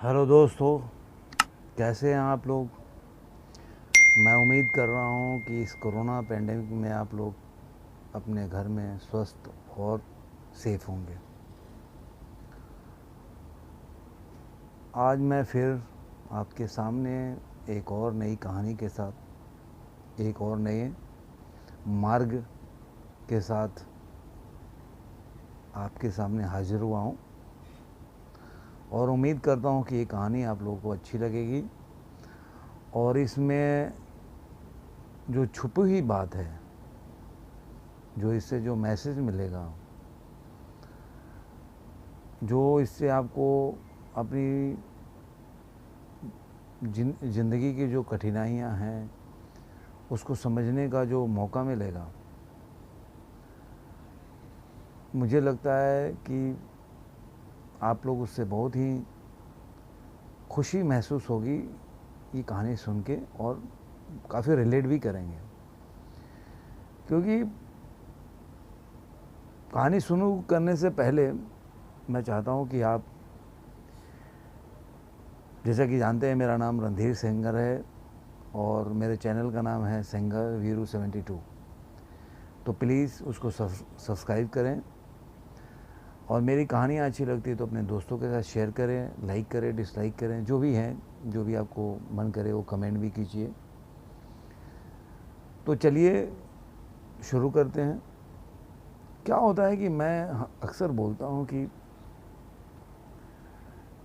Hello दोस्तों, कैसे हैं आप लोग। मैं उम्मीद कर रहा हूं कि इस कोरोना पेंडेमिक में आप लोग अपने घर में स्वस्थ और सेफ होंगे। आज मैं फिर आपके सामने एक और नई कहानी के साथ, एक और नए मार्ग के साथ आपके सामने हाजिर हुआ हूं और उम्मीद करता हूं कि ये कहानी आप लोगों को अच्छी लगेगी और इसमें जो छुपी हुई बात है, जो इससे जो मैसेज मिलेगा, जो इससे आपको अपनी ज़िंदगी की जो कठिनाइयाँ हैं उसको समझने का जो मौका मिलेगा, मुझे लगता है कि आप लोग उससे बहुत ही खुशी महसूस होगी ये कहानी सुन के और काफ़ी रिलेट भी करेंगे। क्योंकि कहानी शुरू करने से पहले मैं चाहता हूँ कि आप, जैसा कि जानते हैं, मेरा नाम रणधीर सेंगर है और मेरे चैनल का नाम है सेंगर वीरू 72। तो प्लीज़ उसको सब्सक्राइब करें और मेरी कहानियाँ अच्छी लगती है तो अपने दोस्तों के साथ शेयर करें, लाइक करें, डिसलाइक करें, जो भी है, जो भी आपको मन करे वो कमेंट भी कीजिए। तो चलिए शुरू करते हैं। क्या होता है कि मैं अक्सर बोलता हूँ कि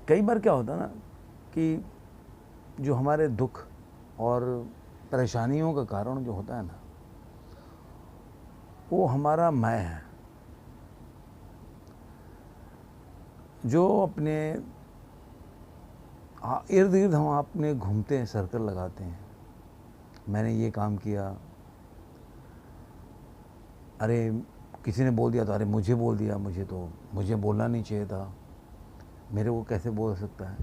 कई बार क्या होता है ना कि जो हमारे दुख और परेशानियों का कारण जो होता है ना, वो हमारा मैं है, जो अपने इर्द गिर्द हम अपने घूमते हैं, सर्कल लगाते हैं। मैंने ये काम किया, अरे किसी ने बोल दिया तो अरे मुझे बोल दिया, मुझे बोलना नहीं चाहिए था, मेरे को कैसे बोल सकता है।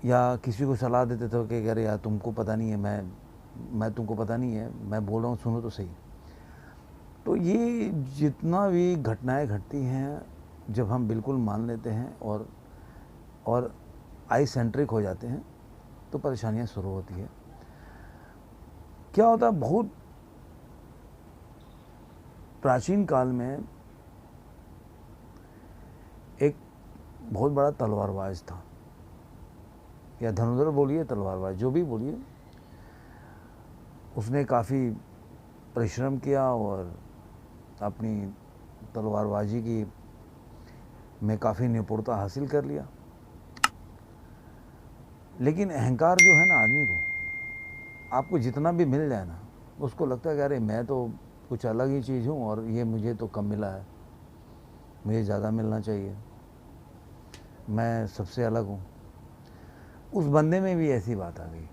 या किसी को सलाह देते थे कि अरे यार तुमको पता नहीं है, मैं तुमको पता नहीं है, मैं बोल रहा हूँ, सुनो तो सही। तो ये जितना भी घटनाएं घटती हैं, जब हम बिल्कुल मान लेते हैं और आई सेंट्रिक हो जाते हैं तो परेशानियां शुरू होती है। क्या होता है, बहुत प्राचीन काल में एक बहुत बड़ा तलवारबाज था, या धनुर्धर बोलिए, तलवारबाज, जो भी बोलिए। उसने काफ़ी परिश्रम किया और अपनी तलवारबाजी की में काफ़ी निपुणता हासिल कर लिया। लेकिन अहंकार जो है ना आदमी को, आपको जितना भी मिल जाए ना, उसको लगता है कि अरे मैं तो कुछ अलग ही चीज़ हूँ और ये मुझे तो कम मिला है, मुझे ज़्यादा मिलना चाहिए, मैं सबसे अलग हूँ। उस बंदे में भी ऐसी बात आ गई।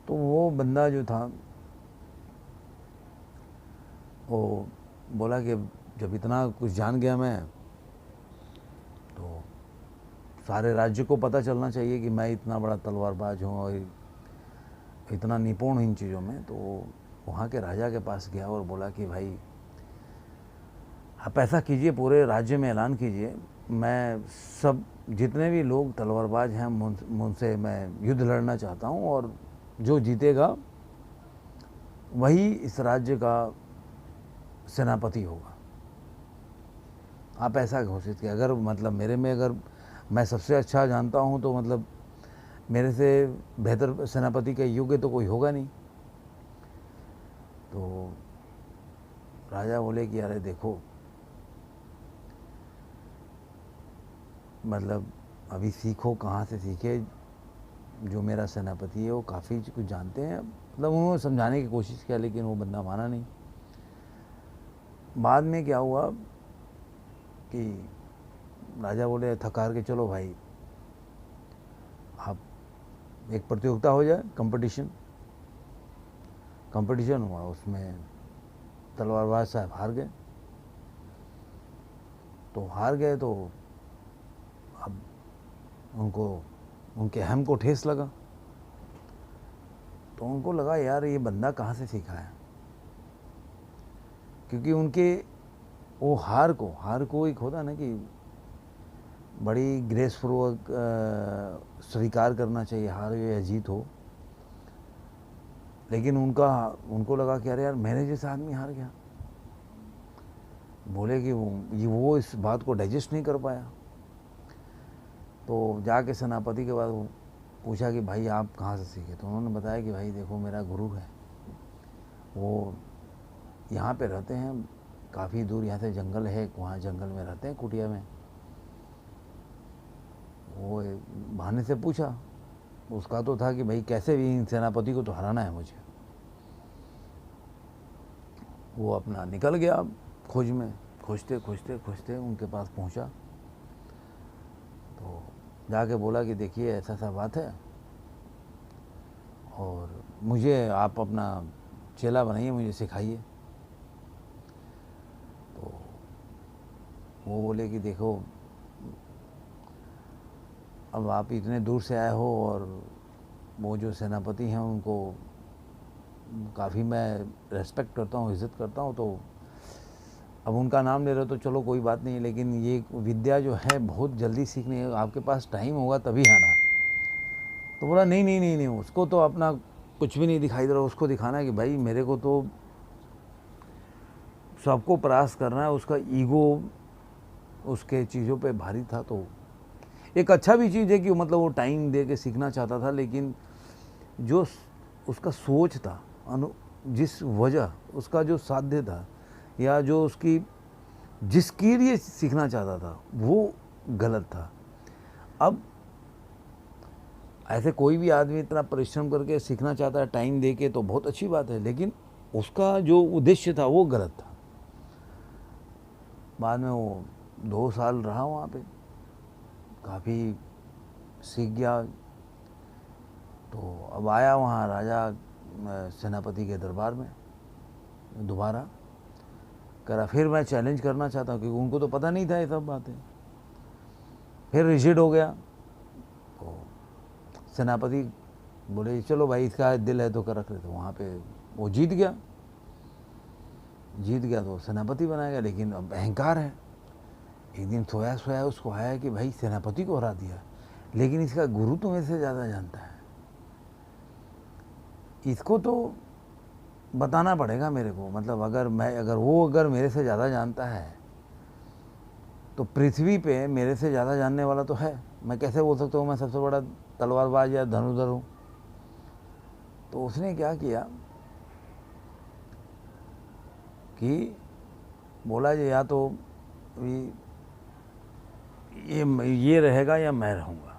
तो वो बंदा जो था, वो बोला कि जब इतना कुछ जान गया मैं, तो सारे राज्य को पता चलना चाहिए कि मैं इतना बड़ा तलवारबाज हूँ और इतना निपुण हूँ इन चीज़ों में। तो वहाँ के राजा के पास गया और बोला कि भाई आप ऐसा कीजिए, पूरे राज्य में ऐलान कीजिए, मैं सब जितने भी लोग तलवारबाज हैं मुझसे मैं युद्ध लड़ना चाहता हूँ और जो जीतेगा वही इस राज्य का सेनापति होगा। आप ऐसा घोषित किया, अगर मतलब मेरे में अगर मैं सबसे अच्छा जानता हूँ तो मतलब मेरे से बेहतर सेनापति के योग्य तो कोई होगा नहीं। तो राजा बोले कि अरे देखो, मतलब अभी सीखो, कहाँ से सीखे, जो मेरा सेनापति है वो काफ़ी कुछ जानते हैं। मतलब उन्होंने समझाने की कोशिश किया लेकिन वो बंदा माना नहीं। बाद में क्या हुआ कि राजा बोले थकार के चलो भाई, आप एक प्रतियोगिता हो जाए, कंपटीशन हुआ, उसमें तलवारबाज साहब हार गए। तो हार गए तो अब उनको, उनके अहम को ठेस लगा। तो उनको लगा यार ये बंदा कहाँ से सीखा है, क्योंकि उनके वो हार को एक होता ना कि बड़ी ग्रेसपूर्वक स्वीकार करना चाहिए, हार या जीत हो। लेकिन उनको लगा कि अरे यार मेरे जैसा आदमी हार गया। बोले कि वो इस बात को डाइजेस्ट नहीं कर पाया। तो जाके सेनापति के बाद पूछा कि भाई आप कहाँ से सीखे? तो उन्होंने बताया कि भाई देखो मेरा गुरु है, वो यहाँ पे रहते हैं, काफ़ी दूर यहाँ से जंगल है, वहाँ जंगल में रहते हैं कुटिया में। वो बहाने से पूछा, उसका तो था कि भाई कैसे भी सेनापति को तो हराना है मुझे। वो अपना निकल गया खोज में, खोजते खोजते खोजते उनके पास पहुंचा। तो जाके बोला कि देखिए ऐसा सा बात है और मुझे आप अपना चेला बनाइए, मुझे सिखाइए। तो वो बोले कि देखो अब आप इतने दूर से आए हो और वो जो सेनापति हैं उनको काफ़ी मैं रेस्पेक्ट करता हूँ, इज़्ज़त करता हूँ, तो अब उनका नाम ले रहे हो तो चलो कोई बात नहीं, लेकिन ये विद्या जो है बहुत जल्दी सीखनी है, आपके पास टाइम होगा तभी आना। तो बोला नहीं नहीं नहीं नहीं, उसको तो अपना कुछ भी नहीं दिखाई दे रहा, उसको दिखाना है कि भाई मेरे को तो सबको परास्त करना है। उसका ईगो उसके चीज़ों पे भारी था। तो एक अच्छा भी चीज़ है कि मतलब वो टाइम दे के सीखना चाहता था, लेकिन जो उसका सोच था, जिस वजह उसका जो साध्य था या जो उसकी जिसके लिए सीखना चाहता था वो गलत था। अब ऐसे कोई भी आदमी इतना परिश्रम करके सीखना चाहता है टाइम दे के तो बहुत अच्छी बात है, लेकिन उसका जो उद्देश्य था वो गलत था। बाद में वो 2 साल रहा वहाँ पे, काफ़ी सीख गया। तो अब आया वहाँ राजा सेनापति के दरबार में दोबारा, कह रहा फिर मैं चैलेंज करना चाहता हूँ, क्योंकि उनको तो पता नहीं था ये सब बातें। फिर रिजिड हो गया। तो सेनापति बोले चलो भाई इसका दिल है तो कर रख लेते। वहाँ पे वो जीत गया तो सेनापति बना गया। लेकिन अब अहंकार है। एक दिन सोया सोया उसको आया कि भाई सेनापति को हरा दिया, लेकिन इसका गुरु तो मेरे से ज़्यादा जानता है, इसको तो बताना पड़ेगा मेरे को। मतलब अगर मेरे से ज़्यादा जानता है तो पृथ्वी पे मेरे से ज़्यादा जानने वाला तो है। मैं कैसे बोल सकता हूँ मैं सबसे बड़ा तलवारबाज या धनुर्धर हूँ? तो उसने क्या किया कि बोला या तो ये रहेगा या मैं रहूँगा।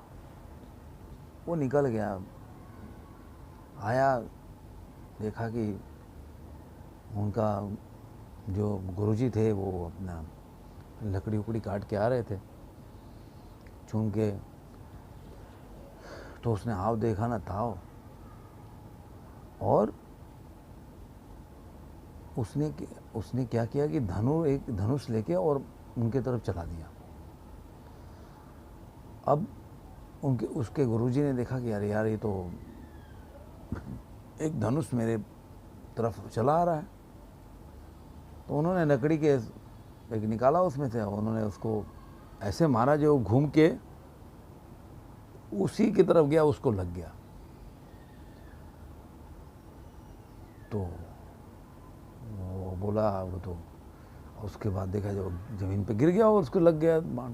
वो निकल गया, आया, देखा कि उनका जो गुरुजी थे वो अपना लकड़ी उकड़ी काट के आ रहे थे चुन के। तो उसने हाव देखा ना ताव, और उसने क्या किया कि एक धनुष लेके और उनके तरफ चला दिया। अब उसके गुरुजी ने देखा कि यार ये तो एक धनुष मेरे तरफ चला आ रहा है। तो उन्होंने लकड़ी के एक निकाला, उसमें से उन्होंने उसको ऐसे मारा जो घूम के उसी की तरफ गया, उसको लग गया। तो वो बोला वो तो उसके बाद देखा जो ज़मीन पे गिर गया और उसको लग गया बाण।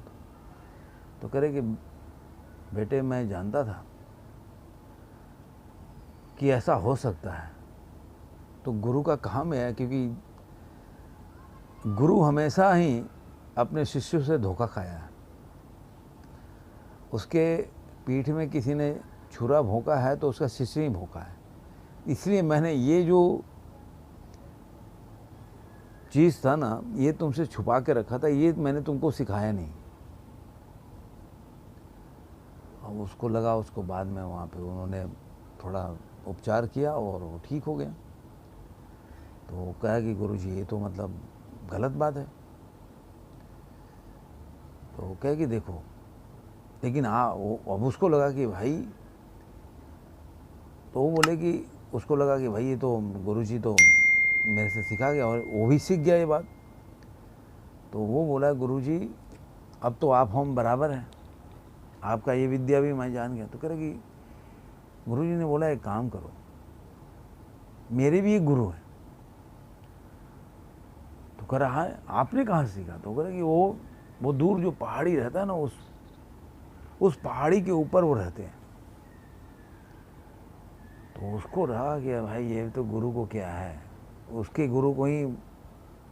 तो कह रहे कि बेटे मैं जानता था कि ऐसा हो सकता है। तो गुरु का काम है, क्योंकि गुरु हमेशा ही अपने शिष्यों से धोखा खाया है। उसके पीठ में किसी ने छुरा भोंका है तो उसका शिष्य ही भोंका है। इसलिए मैंने ये जो चीज़ था ना, ये तुमसे छुपा के रखा था, ये मैंने तुमको सिखाया नहीं। अब उसको लगा, उसको बाद में वहाँ पे उन्होंने थोड़ा उपचार किया और वो ठीक हो गया। तो वो कहा कि गुरुजी ये तो मतलब गलत बात है। तो वो कहे कि देखो, लेकिन हाँ अब उसको लगा कि भाई, तो वो बोले कि उसको लगा कि भाई ये तो गुरुजी तो मेरे से सिखा गया और वो भी सीख गया ये बात। तो वो बोला गुरुजी अब तो आप हम बराबर हैं। आपका ये विद्या भी मैं जान गया। तो कह रहे कि गुरुजी ने बोला एक काम करो, मेरे भी एक गुरु है। तो कह रहा हाँ आपने कहाँ सीखा? तो कह रहा कि वो दूर जो पहाड़ी रहता है ना, उस पहाड़ी के ऊपर वो रहते हैं। तो उसको रहा कि भाई ये तो गुरु को क्या है, उसके गुरु को ही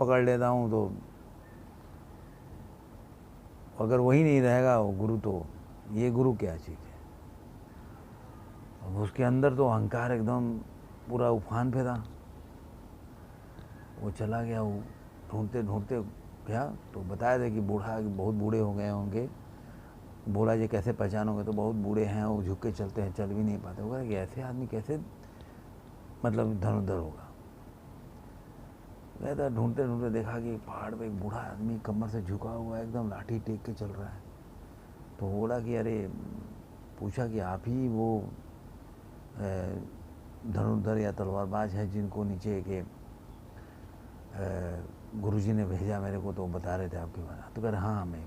पकड़ लेता हूँ, तो अगर वही नहीं रहेगा वो गुरु, तो ये गुरु क्या चीज़ है। अब उसके अंदर तो अहंकार एकदम पूरा उफान पे था। वो चला गया, वो ढूंढते ढूंढते गया तो बताया था कि बूढ़ा बहुत बूढ़े हो गए होंगे। बोला ये कैसे पहचानोगे? तो बहुत बूढ़े हैं, वो झुक के चलते हैं, चल भी नहीं पाते। वो कहा कि ऐसे आदमी कैसे मतलब धनुधर होगा। गया था, ढूंढते ढूंढते देखा कि पहाड़ पे एक बूढ़ा आदमी कमर से झुका हुआ है, एकदम लाठी टेक के चल रहा है। तो बोला कि अरे, पूछा कि आप ही वो धनुर्धर या तलवारबाज है जिनको नीचे के गुरुजी ने भेजा मेरे को, तो बता रहे थे आपके बारे में। तो कह रहे हाँ मैं।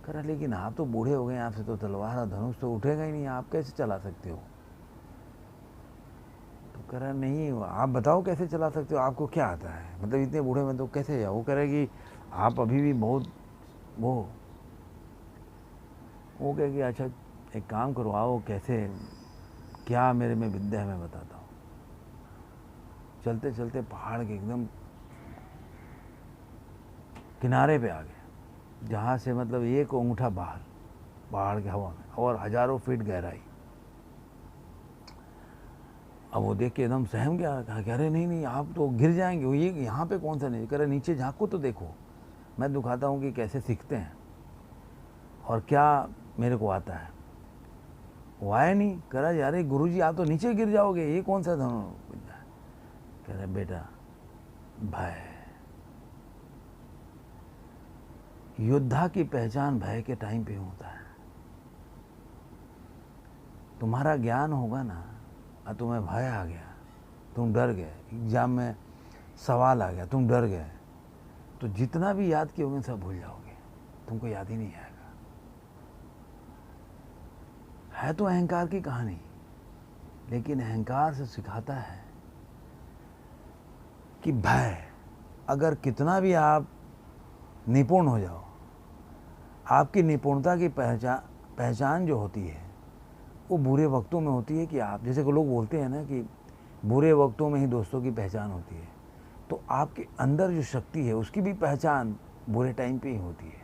कह रहा लेकिन आप तो बूढ़े हो गए, आपसे तो तलवार और धनुष तो उठेगा ही नहीं, आप कैसे चला सकते हो? तो कह रहा नहीं, आप बताओ कैसे चला सकते हो, आपको क्या आता है, मतलब इतने बूढ़े में तो कैसे जाओ? वो कह रहे कि आप अभी भी बहुत वो कहे कि अच्छा एक काम करो, आओ कैसे क्या मेरे में विद्या है मैं बताता हूँ। चलते चलते पहाड़ के एकदम किनारे पे आ गए, जहाँ से मतलब एक अंगूठा बाहर पहाड़ के हवा में और हजारों फीट गहराई। अब वो देख के एकदम सहम गया, कहा कि अरे नहीं नहीं आप तो गिर जाएंगे, वो ये यहाँ पे कौन सा नहीं। कह रहे नीचे झाँको तो देखो, मैं दिखाता हूँ कि कैसे सीखते हैं और क्या मेरे को आता है। वो आया नहीं। कह रहा यार गुरुजी आप तो नीचे गिर जाओगे, ये कौन सा धनु? कह रहे बेटा भय, योद्धा की पहचान भय के टाइम पे होता है। तुम्हारा ज्ञान होगा ना और तुम्हें भय आ गया, तुम डर गए, एग्जाम में सवाल आ गया, तुम डर गए, तो जितना भी याद किए सब भूल जाओगे, तुमको याद ही नहीं आएगा। है तो अहंकार की कहानी, लेकिन अहंकार से सिखाता है कि भय, अगर कितना भी आप निपुण हो जाओ, आपकी निपुणता की पहचान जो होती है वो बुरे वक्तों में होती है। कि आप जैसे को लोग बोलते हैं ना कि बुरे वक्तों में ही दोस्तों की पहचान होती है, तो आपके अंदर जो शक्ति है उसकी भी पहचान बुरे टाइम पे ही होती है।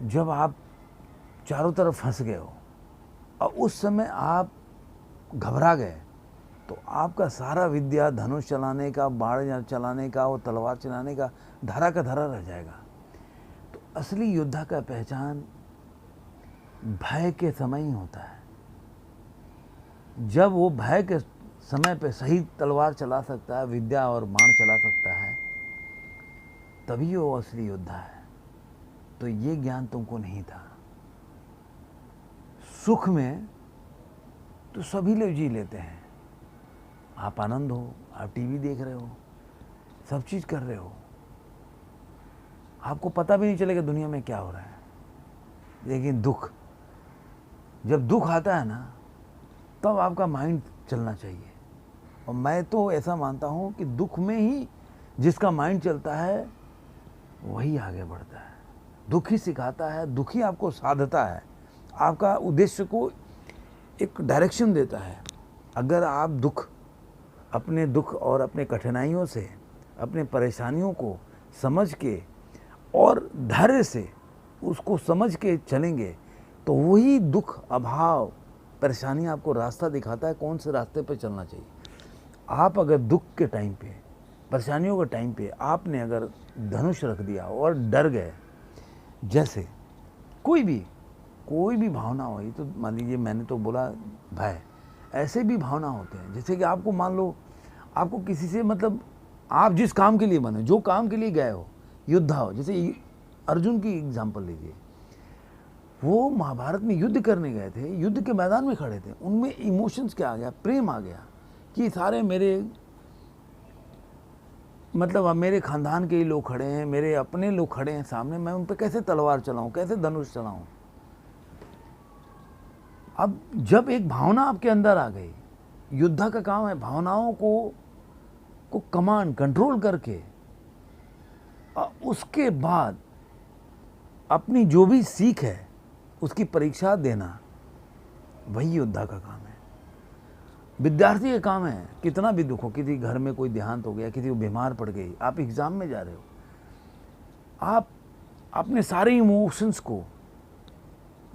जब आप चारों तरफ फंस गए हो और उस समय आप घबरा गए, तो आपका सारा विद्या धनुष चलाने का, बाण चलाने का और तलवार चलाने का धरा का धरा रह जाएगा। तो असली योद्धा का पहचान भय के समय ही होता है। जब वो भय के समय पे सही तलवार चला सकता है, विद्या और बाण चला सकता है, तभी वो असली योद्धा है। तो ये ज्ञान तुमको नहीं था। सुख में तो सभी लोग जी लेते हैं, आप आनंद हो, आप टीवी देख रहे हो, सब चीज़ कर रहे हो, आपको पता भी नहीं चलेगा दुनिया में क्या हो रहा है। लेकिन दुख, जब दुख आता है ना, तब आपका माइंड चलना चाहिए। और मैं तो ऐसा मानता हूँ कि दुख में ही जिसका माइंड चलता है वही आगे बढ़ता है। दुख ही सिखाता है, दुख ही आपको साधता है, आपका उद्देश्य को एक डायरेक्शन देता है। अगर आप अपने दुख और अपने कठिनाइयों से, अपने परेशानियों को समझ के और धैर्य से उसको समझ के चलेंगे, तो वही दुख, अभाव, परेशानी आपको रास्ता दिखाता है कौन से रास्ते पर चलना चाहिए। आप अगर दुख के टाइम पे, परेशानियों के टाइम पे आपने अगर धनुष रख दिया और डर गए, जैसे कोई भी भावना हो, ये तो मान लीजिए मैंने तो बोला भय, ऐसे भी भावना होते हैं। जैसे कि आपको मान लो आपको किसी से, मतलब आप जिस काम के लिए बने, जो काम के लिए गए हो, योद्धा हो, जैसे अर्जुन की एग्जाम्पल लीजिए, वो महाभारत में युद्ध करने गए थे, युद्ध के मैदान में खड़े थे, उनमें इमोशंस क्या आ गया, प्रेम आ गया कि सारे मेरे मतलब अब मेरे खानदान के ही लोग खड़े हैं, मेरे अपने लोग खड़े हैं सामने, मैं उन पे कैसे तलवार चलाऊं, कैसे धनुष चलाऊं? अब जब एक भावना आपके अंदर आ गई, योद्धा का काम है भावनाओं को कमांड कंट्रोल करके उसके बाद अपनी जो भी सीख है उसकी परीक्षा देना, वही योद्धा का काम है। विद्यार्थी का काम है, कितना भी दुख हो, किसी घर में कोई देहांत हो गया, किसी को बीमार पड़ गई, आप एग्जाम में जा रहे हो, आप अपने सारे इमोशंस को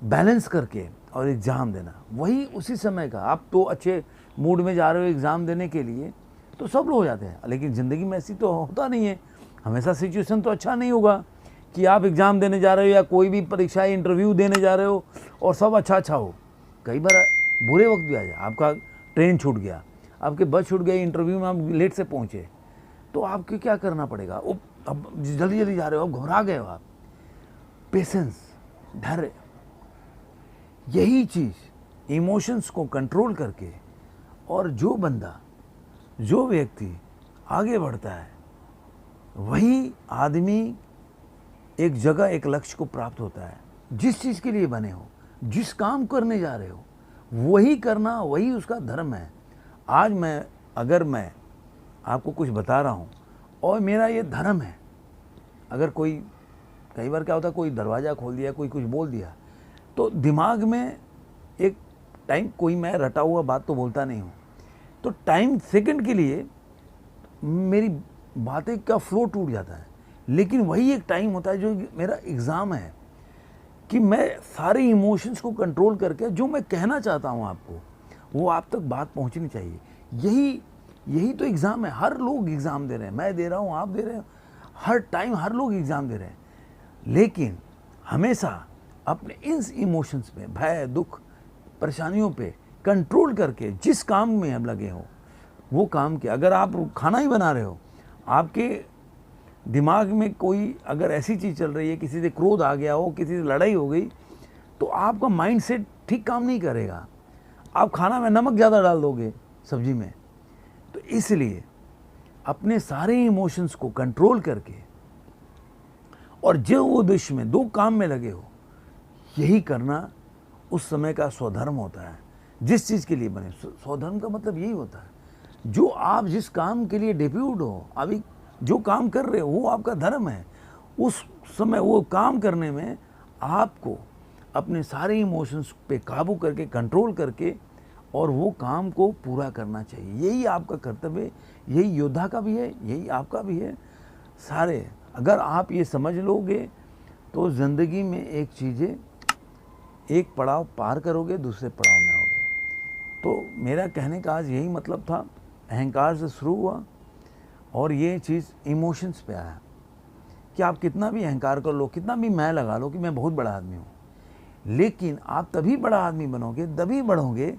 बैलेंस करके और एग्ज़ाम देना, वही उसी समय का। आप तो अच्छे मूड में जा रहे हो एग्ज़ाम देने के लिए, तो सब लोग हो जाते हैं, लेकिन ज़िंदगी में ऐसी तो होता नहीं है। हमेशा सिचुएशन तो अच्छा नहीं होगा कि आप एग्ज़ाम देने जा रहे हो या कोई भी परीक्षा इंटरव्यू देने जा रहे हो और सब अच्छा हो। कई बार बुरे वक्त भी आ जाए, आपका ट्रेन छूट गया, आपके बस छूट गई, इंटरव्यू में आप लेट से पहुँचे, तो आपको क्या करना पड़ेगा? अब जल्दी जल्दी जा रहे हो, अब घबरा गए हो आप। पेशेंस, धैर्य, यही चीज़ इमोशंस को कंट्रोल करके, और जो बंदा, जो व्यक्ति आगे बढ़ता है, वही आदमी एक जगह, एक लक्ष्य को प्राप्त होता है। जिस चीज़ के लिए बने हो, जिस काम करने जा रहे हो, वही करना, वही उसका धर्म है। आज अगर मैं आपको कुछ बता रहा हूँ और मेरा ये धर्म है, अगर कई बार क्या होता है, कोई दरवाज़ा खोल दिया, कोई कुछ बोल दिया, तो दिमाग में एक टाइम, कोई मैं रटा हुआ बात तो बोलता नहीं हूँ, तो टाइम सेकंड के लिए मेरी बातें का फ्लो टूट जाता है। लेकिन वही एक टाइम होता है जो मेरा एग्ज़ाम है, कि मैं सारे इमोशंस को कंट्रोल करके जो मैं कहना चाहता हूँ आपको, वो आप तक बात पहुँचनी चाहिए। यही तो एग्ज़ाम है। हर लोग एग्ज़ाम दे रहे हैं, मैं दे रहा हूँ, आप दे रहे हो, हर टाइम हर लोग एग्ज़ाम दे रहे हैं। लेकिन हमेशा अपने इन इमोशंस पे, भय, दुख, परेशानियों पे कंट्रोल करके जिस काम में आप लगे हो, वो काम के, अगर आप खाना ही बना रहे हो, आपके दिमाग में कोई अगर ऐसी चीज़ चल रही है, किसी से क्रोध आ गया हो, किसी से लड़ाई हो गई, तो आपका माइंड सेट ठीक काम नहीं करेगा। आप खाना में नमक ज़्यादा डाल दोगे, सब्जी में। तो इसलिए अपने सारे इमोशंस को कंट्रोल करके, और जो उद्देश्य में, दो काम में लगे हो, यही करना उस समय का स्वधर्म होता है। जिस चीज़ के लिए बने, स्वधर्म का मतलब यही होता है, जो आप जिस काम के लिए डेप्यूट हो, अभी जो काम कर रहे हो, वो आपका धर्म है। उस समय वो काम करने में आपको अपने सारे इमोशंस पे काबू करके, कंट्रोल करके, और वो काम को पूरा करना चाहिए। यही आपका कर्तव्य है, यही योद्धा का भी है, यही आपका भी है। सारे अगर आप ये समझ लोगे, तो ज़िंदगी में एक चीज़ें, एक पड़ाव पार करोगे, दूसरे पड़ाव में आओगे। तो मेरा कहने का आज यही मतलब था। अहंकार से शुरू हुआ और ये चीज़ इमोशंस पे आया कि आप कितना भी अहंकार कर लो, कितना भी मैं लगा लो कि मैं बहुत बड़ा आदमी हूँ, लेकिन आप तभी बड़ा आदमी बनोगे, तभी बढ़ोगे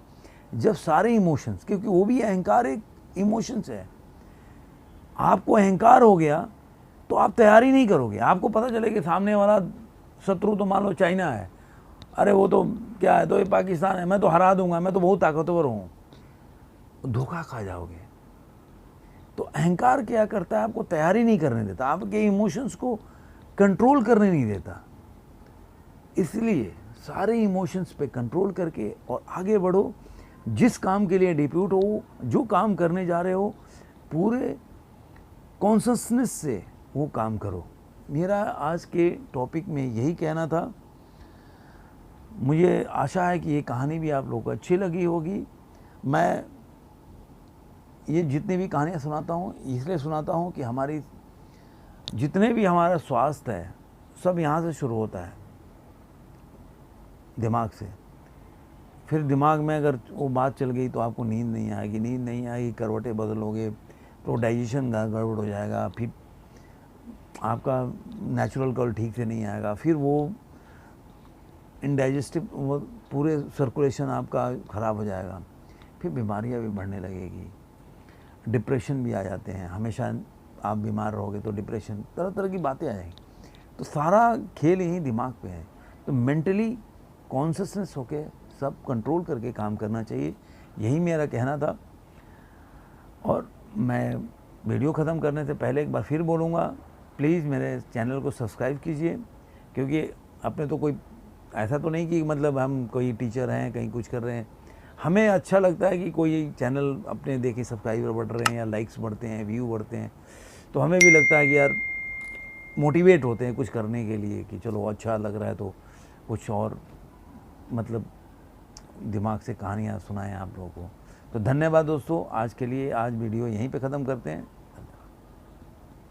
जब सारे इमोशंस, क्योंकि वो भी अहंकार एक इमोशंस है। आपको अहंकार हो गया तो आप तैयारी नहीं करोगे। आपको पता चले कि सामने वाला शत्रु तो मान लो चाइना है, अरे वो तो क्या है, तो ये पाकिस्तान है, मैं तो हरा दूंगा, मैं तो बहुत ताकतवर हूँ, धोखा खा जाओगे। तो अहंकार क्या करता है, आपको तैयारी नहीं करने देता, आपके इमोशंस को कंट्रोल करने नहीं देता। इसलिए सारे इमोशंस पे कंट्रोल करके और आगे बढ़ो। जिस काम के लिए डिप्यूट हो, जो काम करने जा रहे हो, पूरे कॉन्शसनेस से वो काम करो। मेरा आज के टॉपिक में यही कहना था। मुझे आशा है कि ये कहानी भी आप लोगों को अच्छी लगी होगी। मैं ये जितनी भी कहानियाँ सुनाता हूँ, इसलिए सुनाता हूँ कि हमारी जितने भी हमारा स्वास्थ्य है, सब यहाँ से शुरू होता है, दिमाग से। फिर दिमाग में अगर वो बात चल गई तो आपको नींद नहीं आएगी, नींद नहीं आएगी, करवटें बदलोगे तो डाइजेशन गड़बड़ हो जाएगा, फिर आपका नेचुरल कॉल ठीक से नहीं आएगा, फिर वो इनडाइजेस्टिव, वो पूरे सर्कुलेशन आपका ख़राब हो जाएगा, फिर बीमारियाँ भी बढ़ने लगेगी, डिप्रेशन भी आ जाते हैं। हमेशा आप बीमार रहोगे तो डिप्रेशन, तरह तरह की बातें आ जाएंगी। तो सारा खेल यही दिमाग पे है। तो मेंटली कॉन्शसनेस होके सब कंट्रोल करके काम करना चाहिए, यही मेरा कहना था। और मैं वीडियो ख़त्म करने से पहले एक बार फिर बोलूँगा, प्लीज़ मेरे चैनल को सब्सक्राइब कीजिए, क्योंकि अपने तो कोई ऐसा तो नहीं कि मतलब हम कोई टीचर हैं कहीं कुछ कर रहे हैं। हमें अच्छा लगता है कि कोई चैनल अपने देखे सब्सक्राइबर बढ़ रहे हैं या लाइक्स बढ़ते हैं, व्यू बढ़ते हैं, तो हमें भी लगता है कि यार मोटिवेट होते हैं कुछ करने के लिए कि चलो अच्छा लग रहा है तो कुछ और मतलब दिमाग से कहानियाँ सुनाएं आप लोगों को। तो धन्यवाद दोस्तों, आज के लिए आज वीडियो यहीं पे ख़त्म करते हैं।